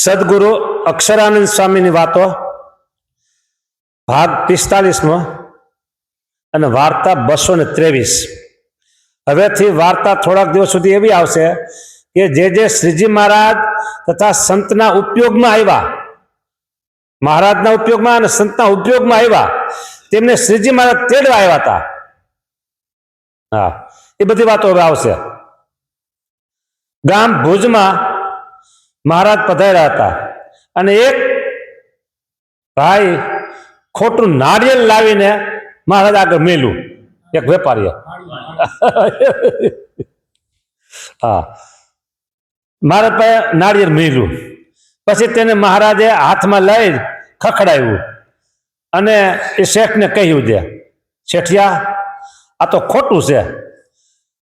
સદગુરુ અક્ષરાનંદ સ્વામીની વાતો ભાગ 45મો અને વાર્તા 223। હવેથી વાર્તા થોડાક દિવસ સુધી એવી આવશે કે જે શ્રીજી મહારાજ તથા સંતના ઉપયોગમાં આવ્યા, મહારાજના ઉપયોગમાં અને સંતના ઉપયોગમાં આવ્યા, તેમને શ્રીજી મહારાજ તેડવા આવ્યા હતા। હા, એ બધી વાતો હવે આવશે। ગામ ભુજમાં મહારાજ પધાર્યા હતા અને એક ભાઈ ખોટું નાળિયેર લાવીને મહારાજ આગળ મેલ્યું, એક વેપારીએ। હા, મહારાજ પાસે નાળિયેર મેલ્યું, પછી તેને મહારાજે હાથમાં લઈ ખખડાવ્યું અને એ શેઠને કહ્યું છે, શેઠિયા આ તો ખોટું છે।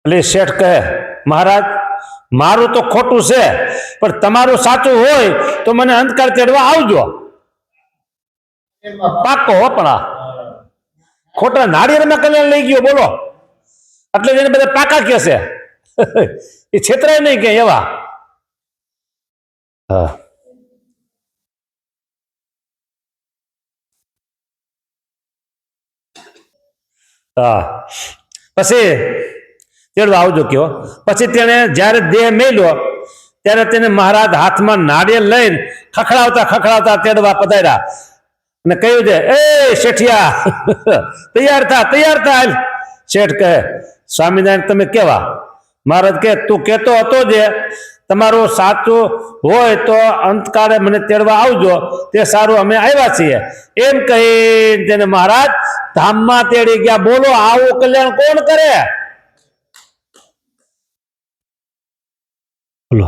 એટલે શેઠ કહે, મહારાજ મારું તો ખોટું છે, પણ તમારું સાચું હોય તો મને અંધકાર તેડવા આવજો। પાકો વપડા ખોટા નાળિયેરમાં કલ્યાણ લઈ ગયો, બોલો। એટલે એને બધા પાકા કે છે, એ છેતરાય નહીં કે એવા। હા, હા, પછી તેડવા આવજો કયો। પછી તેને જ્યારે દેહ મેલ્યો ત્યારે તેને મહારાજ હાથમાં નાળિયેર લઈને ખખડાવતા ખખડાવતા તેડવા પધાર્યા અને કહ્યું છે, એ શેઠિયા તૈયાર થા। શેઠ કહે, સ્વામિનારાયણ તમે કેવા? મહારાજ કહે, તું કહેતો હતો જે તમારું સાચું હોય તો અંતકાળે મને તેડવા આવજો, તે સારું અમે આવ્યા છીએ। એમ કહી તેને મહારાજ ધામમાં તેડી ગયા। બોલો, આવું કલ્યાણ કોણ કરે? બોલો,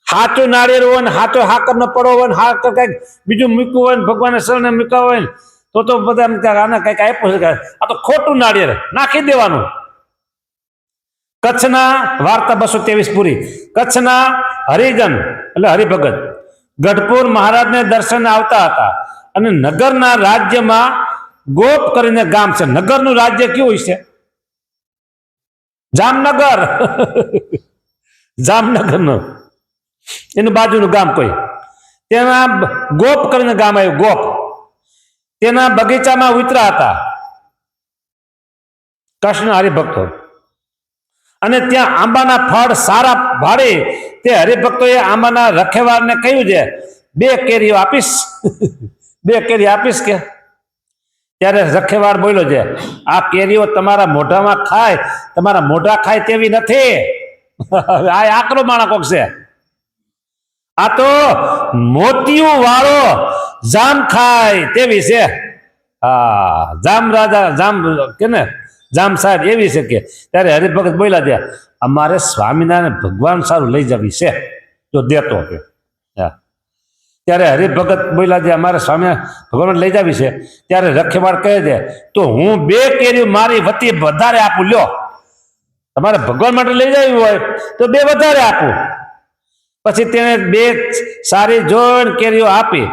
સાચું નાળિયેર હોય ને સાચો હાકર નો પડો હોય ને હાકર કઈક બીજું મૂક્યું હોય ને ભગવાન શરણે મૂક્યા હોય ને તો બધા એમ કે આને કઈક આપ્યું છે, આ તો ખોટું નાળિયેર નાખી દેવાનું। કચ્છના વાર્તા 223 પૂરી। કચ્છના હરિજન એટલે હરિભગત ગઢપુર મહારાજને દર્શન આવતા હતા અને નગરના રાજ્યમાં ગોપ કરીને ગામ છે। નગરનું રાજ્ય કેવું છે? જામનગર। જામનગરનું એનું બાજુનું ગામ કોઈ, તેના ગોપ કરીને ગામ આવ્યું, ગોપ। તેના બગીચામાં ઉતર્યા હતા કૃષ્ણ હરિભક્તો, અને ત્યાં આંબાના ફળ સારા ભાડે તે હરિભક્તોએ આંબાના રખેવાળને કહ્યું છે, 2 કેરીઓ આપીશ? 2 કેરી આપીશ કે? ત્યારે રખેવાળ બોલ્યો છે, આ કેરીઓ તમારા મોઢામાં ખાય, તમારા મોઢા ખાય તેવી નથી। આ આકરો માણસ કોક છે, આ તો મોતિયું વાળો જામ ખાય તેવી છે। હા, જામ રાજા જામ કે ને જામ સાહેબ એવી છે કે। ત્યારે હરિભગત બોલ્યા છે, અમારે સ્વામિનારાયણ ભગવાન સારું લઈ જવી છે, જો દેતો કે। ત્યારે હરિભગત બોલ્યા છે, અમારે સ્વામિનારાયણ ભગવાન લઈ જવી છે। ત્યારે રખેવાળ કહે છે, તો હું 2 કેરી મારી વતી વધારે આપું, લ્યો। તમારે ભગવાન માટે લઈ જવી હોય તો 2 વધારે આપું। પછી તેને 2 સારી જોઈને કેરીઓ આપી।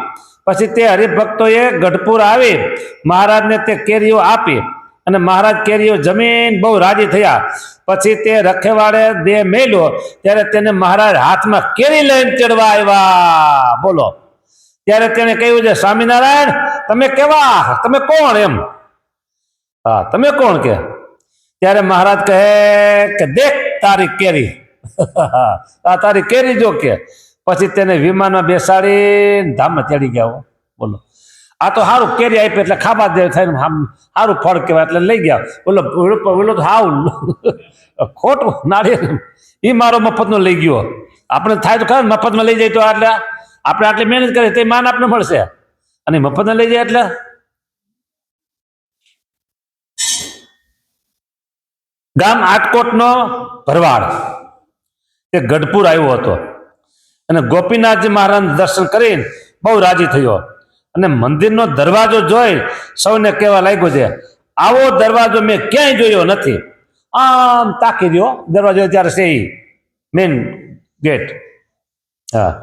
પછી તે હરિભક્તોએ ગઢપુર આવી મહારાજને તે કેરીઓ આપી અને મહારાજ કેરીઓ જમીન બહુ રાજી થયા। પછી તે રખેવાળે દેહ મેલ્યો ત્યારે તેને મહારાજ હાથમાં કેરી લઈને તેડવા આવ્યા। બોલો, ત્યારે તેને કહ્યું છે, સ્વામિનારાયણ તમે કેવા? તમે કોણ? એમ, હા, તમે કોણ કે? ત્યારે મહારાજ કહે કે દેખ તારી કેરી, આ તારી કેરી જો કે। પછી તેને વિમાનમાં બેસાડી ધામમાં તેડી ગયા। બોલો, આ તો સારું કેરી આપી એટલે ખાવા દે થાય, સારું ફળ કહેવાય એટલે લઈ ગયા। બોલો તો હાવ ખોટું નાળિયેર, એ મારો મફતનો લઈ ગયો। આપણે થાય તો ખરા મફતમાં લઈ જાય તો એટલે આપણે આટલી મહેનત કરીએ તે માન આપણે મળશે, અને મફતમાં લઈ જાય એટલે। ગામ આટકોટનો ભરવાડ તે ગઢપુર આવ્યો હતો અને ગોપીનાથજી મહારાજ દર્શન કરીને બહુ રાજી થયો અને મંદિરનો દરવાજો જોઈ સૌને કહેવા લાગ્યો છે, આવો દરવાજો મેં ક્યાંય જોયો નથી। આમ તાકી દો દરવાજો ત્યારે છે મેન ગેટ। હા,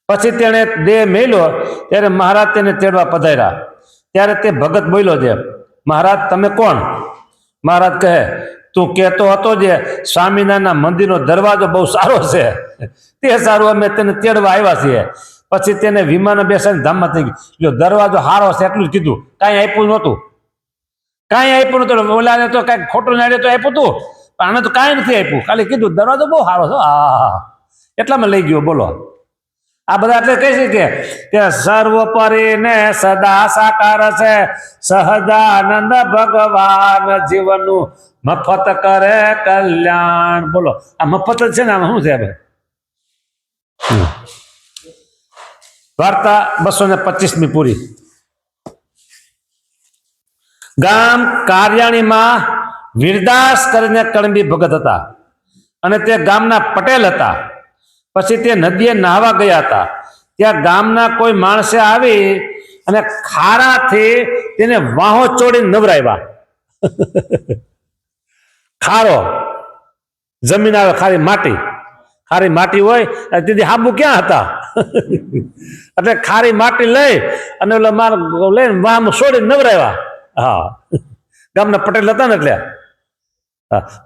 પછી તેણે દેહ મેલ્યો ત્યારે મહારાજ તેને તેડવા પધાર્યા। ત્યારે તે ભગત બોલ્યો છે, મહારાજ તમે કોણ? મહારાજ કહે, તું કહેતો હતો જે સ્વામિનારાયણના મંદિરનો દરવાજો બહુ સારો છે, તે સારું અમે તેને તેડવા આવ્યા છીએ। પછી તેને વિમાન બેસાડીને ધામમાં થઈ ગયું. જો દરવાજો હારો છે એટલું જ કીધું, કાંઈ આપ્યું નહોતું, કાંઈ આપ્યું નહોતું. ઓલાને તો કાંઈક ખોટું નાડે તો આપ્યું હતું, પણ આને તો કાંઈ નથી આપ્યું, ખાલી કીધું દરવાજો બહુ સારો છે. હા, એટલામાં લઈ ગયો. બોલો, આ બધા એટલે કહે છે કે સર્વોપરી ને સદા સાકાર છે સહજાનંદ ભગવાન જીવનનું મફત કરે કલ્યાણ. બોલો, આ મફત જ છે ને, આમાં શું છે ભાઈ? વાર્તા 225મી પૂરી. ગામ કારિયાણીમાં વીરદાસ કરીને કણબી ભગત હતા અને તે ગામના પટેલ હતા. પછી તે નદીએ નાહવા ગયા હતા. ત્યાં ગામના કોઈ માણસે આવી અને ખારાથી તેને વાહો ચોડીને નવરાવ્યા. ખારો જમીન આવે, ખારી માટી, ખારી માટી હોય તેથી હાબુ ક્યાં હતા? એટલે ખારી માટી લઈ અને ઓલા માર લઈને વાહમાં છોડીને નવરાવ્યા. હા, ગામના પટેલ હતા ને એટલે.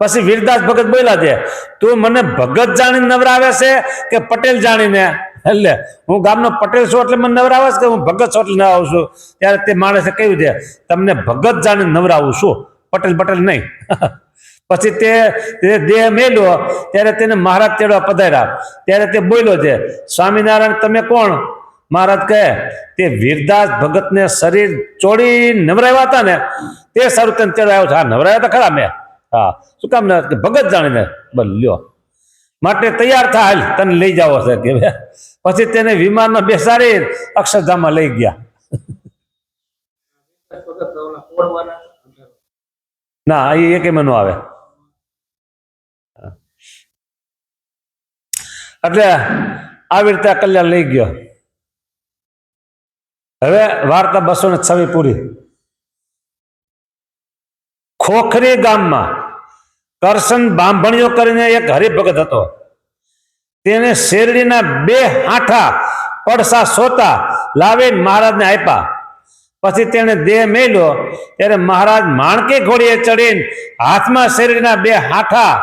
પછી વીરદાસ ભગત બોલ્યા છે, તું મને ભગત જાણીને નવરાવે છે કે પટેલ જાણીને? એટલે હું ગામનો પટેલ છું એટલે મને નવરાવે છે કે હું ભગત છું એટલે નવરાવું છું? ત્યારે તે માણસે કહ્યું છે, તમને ભગત જાણીને નવરાવું છું, પટેલ નહીં. પછી તે દેહ મેલ્યો ત્યારે તેને મહારાજ તેડવા પધાર્યા. ત્યારે તે બોલ્યો છે, સ્વામિનારાયણ તમે કોણ? મહારાજ કહે, તે વીરદાસ ભગતને શરીર ચોડી નવરાવ્યા હતા ને તે સારું તને તેડવા આવ્યો છે. હા, નવરાવ્યા હતા ખરા મેં. હા, શું કામ ને? ભગત જાણીને. બોલ્યો, માટે તૈયાર થા, હાલ તને લઈ જાવ છે કે. પછી તેને વિમાનમાં બેસાડી અક્ષરધામમાં લઈ ગયા. ના, એ એકેમાં ન આવે. એટલે આવી રીતે કલ્યાણ લઈ ગયો. હવે વાર્તા 226 પૂરી. ખોખરી ગામમાં કરશન બાંભણીઓ કરીને એક હરિભગત હતો. તેને શેરડીના 2 હાંઠા પડસા સોતા લાવી મહારાજને આપ્યા. પછી તેને દેહ મેલ્યો ત્યારે મહારાજ માણકી ઘોડીએ ચડીને હાથમાં શેરડીના 2 હાંઠા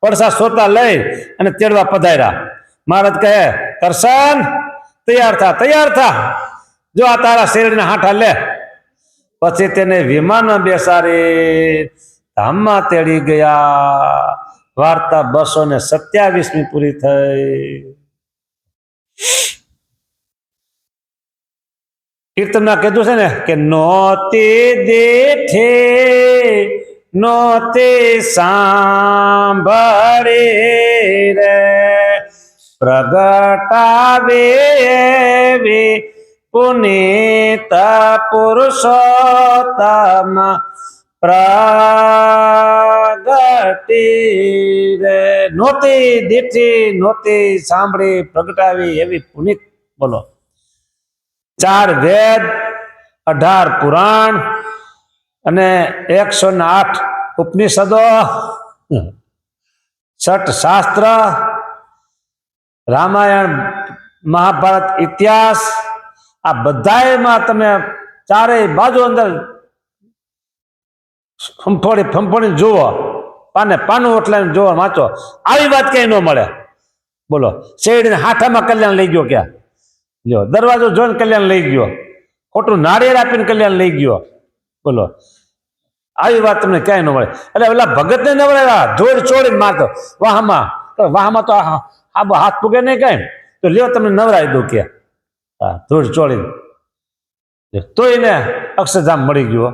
પડસા સોતા લઈ અને તેડવા પધાર્યા. મહારાજ કહે, કરશન તૈયાર થા, જો આ તારા શેરડીના હાંઠા લે. પછી તેને વિમાનમાં બેસાડી ધામમાં તેડી ગયા. વાર્તા 227મી પૂરી થઈ. કીર્તનમાં કીધું છે ને કે નોતી દેઠે નોતી સાંભળે રે પ્રગટાવે પુનિત પુરુષોત્તમ પ્રગટી રે. નોતી દીઠી નોતી સાંભળી પ્રગટાવી એવી પુનિત. બોલો, 4 વેદ, 18 પુરાણ અને 108 ઉપનિષદો, 6 શાસ્ત્ર, રામાયણ મહાભારત ઇતિહાસ, આ બધામાં તમે ચારેય બાજુ અંદર ફંફોડી જુઓ, પાનું ઓટલાઈને જુઓ, વાંચો. આવી વાત ક્યાંય ન મળે. બોલો, શેરડીને હાથામાં કલ્યાણ લઈ ગયો. ક્યાં લ્યો, દરવાજો જોઈને કલ્યાણ લઈ ગયો, ખોટું નાળિયેર આપીને કલ્યાણ લઈ ગયો. બોલો, આવી વાત તમને ક્યાંય ન મળે. એટલે પેલા ભગતને નવરાવ્યા, ધોળ ચોડીને મારતો વાહમાં તો હાથ પૂગે નહીં કઈ, તો લ્યો તમને નવરાવી દઉં કે. હા, ધૂળ ચોડીને તોય ને અક્ષરધામ મળી ગયો.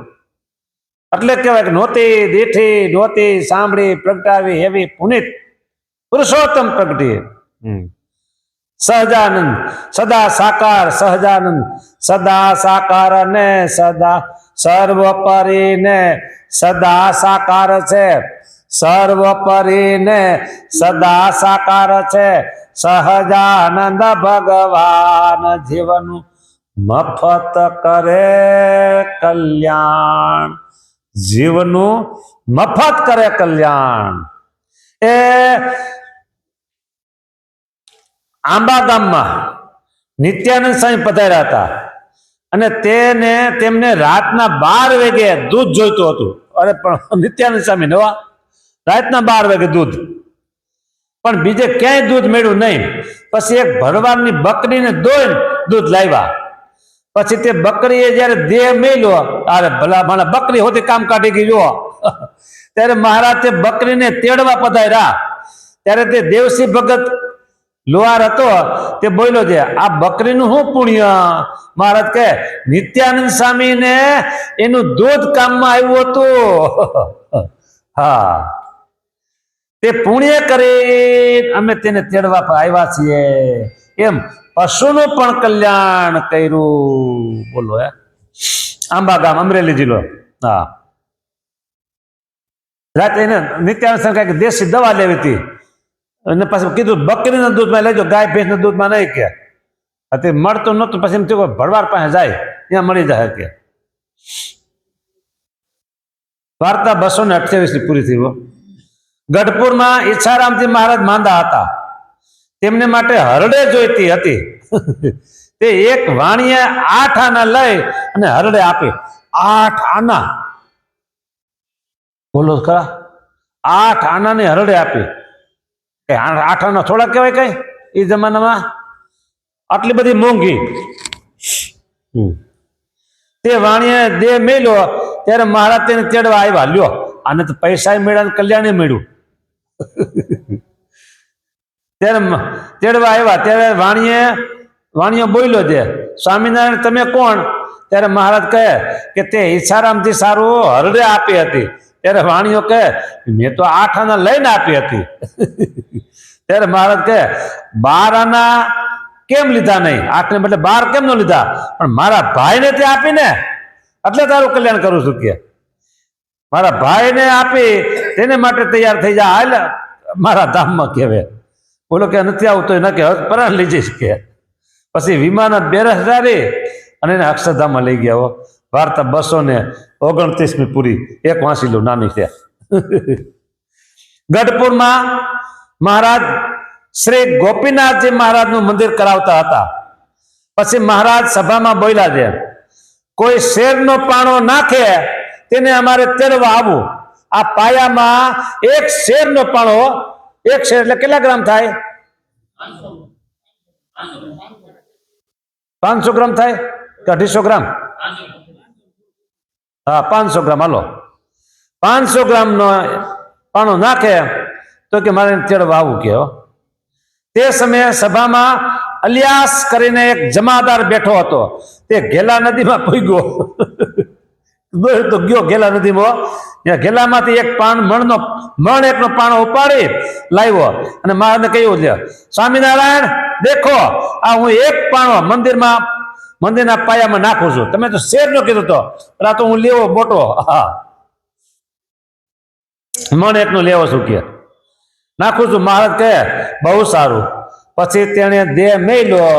એટલે કહેવાય કે નોતી દીઠી નોતી સાંભળી પ્રગટાવી એવી પુનિત પુરુષોત્તમ પ્રગટી. સહજાનંદ સદા સાકાર, સહજાનંદ સદા સાકાર ને સદા સર્વોપરી ને સદા સાકાર છે. સર્વોપરી ને સદા સાકાર છે. સહજાનંદ ભગવાન જીવનું મફત કરે કલ્યાણ. જીવનું મફત કરે કલ્યાણ. એ આંબા ગામમાં નિત્યાનંદ સ્વામી પધાર્યા હતા અને તેમને રાતના 12 વાગે દૂધ જોઈતું હતું. અરે પણ નિત્યાનંદ સ્વામી નવા રાતના 12 વાગે દૂધ. પણ બીજે ક્યાંય દૂધ મળ્યું નહીં. પછી એક ભરવાડની બકરીને દોઈને દૂધ લાવ્યા. પછી તે બકરીએ જયારે દેહ મેલ્યો, અરે ભલા મારા બકરી હોતી કામ કાઢી ગઈ જુઓ. ત્યારે મહારાજ તે બકરીને તેડવા પધાર્યા. ત્યારે તે દેવસિંહ ભગત લુહાર હતો તે બોલ્યો છે, આ બકરીનું શું પુણ્ય? મહારાજ કહે, નિત્યાનંદ સ્વામીને એનું દૂધ કામમાં આવ્યું હતું. હા, તે પુણ્ય કરી અમે તેને તેડવા આવ્યા છીએ. એમ પશુનું પણ કલ્યાણ કર્યું. બોલો હે. આંબા ગામ, અમરેલી જિલ્લો. હા, રાતે એને નિત્યાનંદ સ્વામી કઈ દેશી દવા લેવી હતી અને પછી કીધું બકરીના દૂધમાં લેજો, ગાય ભેંસના દૂધમાં નહીં કે. તે મળતું નહોતું. પછી એમ થયું ભરવાડ પાસે જાય ત્યાં મળી જાય કે. વાર્તા 228 પૂરી થઈ. ગઢપુરમાં ઈચ્છારામજી મહારાજ માંદા હતા. તેમને માટે હરડે જોઈતી હતી. તે એક વાણીએ 8 આના લઈ અને હરડે આપી. 8 આના, બોલો ખરા, 8 આનાની હરડે આપી. 8 આના થોડા કહેવાય કઈ એ જમાનામાં? આટલી બધી મોંઘી. તે વાણીએ દેહ મેલ્યો ત્યારે મહારાજ તેને તેડવા આવ્યા. લ્યો, આને તો પૈસા મળ્યા, કલ્યાણ મળ્યું. ત્યારે તેડવા આવ્યા ત્યારે વાણીએ બોલ્યો છે, સ્વામિનારાયણ તમે કોણ? ત્યારે મહારાજ કહે કે તે ઈચ્છારામથી સારું હરડે આપી હતી. ત્યારે વાણીઓ કહે, મેં તો 8 આના લઈને આપી હતી. ત્યારે મહારાજ કહે, 12 આના કેમ લીધા નહીં? 8 ને બદલે 12 કેમ ન લીધા? પણ મારા ભાઈને તે આપીને એટલે તારું કલ્યાણ કરું છું કે. મારા ભાઈને આપી તેને માટે તૈયાર થઈ જા, હાલ મારા ધામમાં કહેવે. બોલો કે નથી આવતો ન કે પરાણ લઈ જઈશ કે. પછી વિમાન બેરહજારી અને એને અક્ષરધામમાં લઈ ગયા. હો, વાર્તા 229 પૂરી. એક વાંસી લો, નાની છે. ગઢપુરમાં મહારાજ શ્રી ગોપીનાથજી મહારાજનું મંદિર કરાવતા હતા. પછી મહારાજ સભામાં બોલ્યા છે, કોઈ શેરનો પાણો નાખે તેને અમારે તેડવા આવવું. આ પાયામાં એક શેરનો પાણો, એક શેર એટલે કેટલા ગ્રામ થાય? 500 ગ્રામ થાય કે 250 ગ્રામ? હા, 500 ગ્રામ. હાલો, 500 ગ્રામ નો પાણો નાખે તો કે મારે તેડવા આવવું કે. તે સમયે સભામાં અલિયાસ કરીને એક જમાદાર બેઠો હતો. તે ઘેલા નદીમાં પૂગ્યો. તો ગયો ઘેલા નદીમાં. ઘેલામાંથી એક મણ એકનો પાણો ઉપાડી લાવ્યો અને મહારાજને કહ્યું છે, સ્વામિનારાયણ દેખો, આ હું એક પાણો મંદિરના પાયામાં નાખું છું. તમે તો શેર નો કીધું તો, આ તો હું લેવો મોટો. હા, મણ એકનો લેવો છું કે નાખું છું. મહારાજ કહે, બહુ સારું. પછી તેણે દેહ મેલ્યો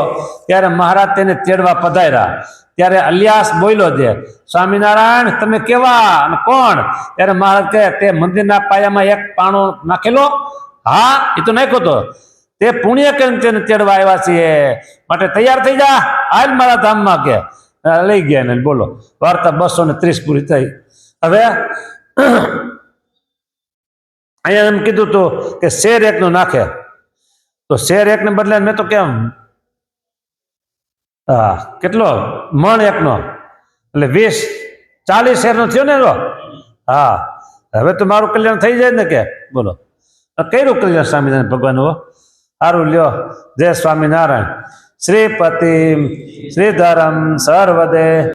ત્યારે મહારાજ તેને તેડવા પધાર્યા. ત્યારે અલિયાસ બોલ્યો છે, સ્વામિનારાયણ તમે કેવા અને કોણ? ત્યારે મહારાજ કહે, તે મંદિરના પાયામાં એક પાણો નાખેલો? હા, એ તો નાખ્યો તો. તે પુણ્ય કરીને તેને તેડવા આવ્યા છીએ, માટે તૈયાર થઈ જા, હાલ મારા ધામમાં કે. લઈ ગયા ને. બોલો, વાર્તા 230 પૂરી થઈ. હવે અહીંયા એમ કીધું હતું કે શેર એકનો નાખે, તો શેર એકને બદલે મેં તો કેમ, હા, કેટલો મણ એકનો એટલે 40 શેરનો થયો ને. હા, હવે તો મારું કલ્યાણ થઈ જાય ને કે. બોલો, કર્યું કલ્યાણ સ્વામિનારાયણ ભગવાન. સારું, લ્યો. જય સ્વામિનારાયણ. શ્રીપતિ શ્રીધરમ સર્વદે.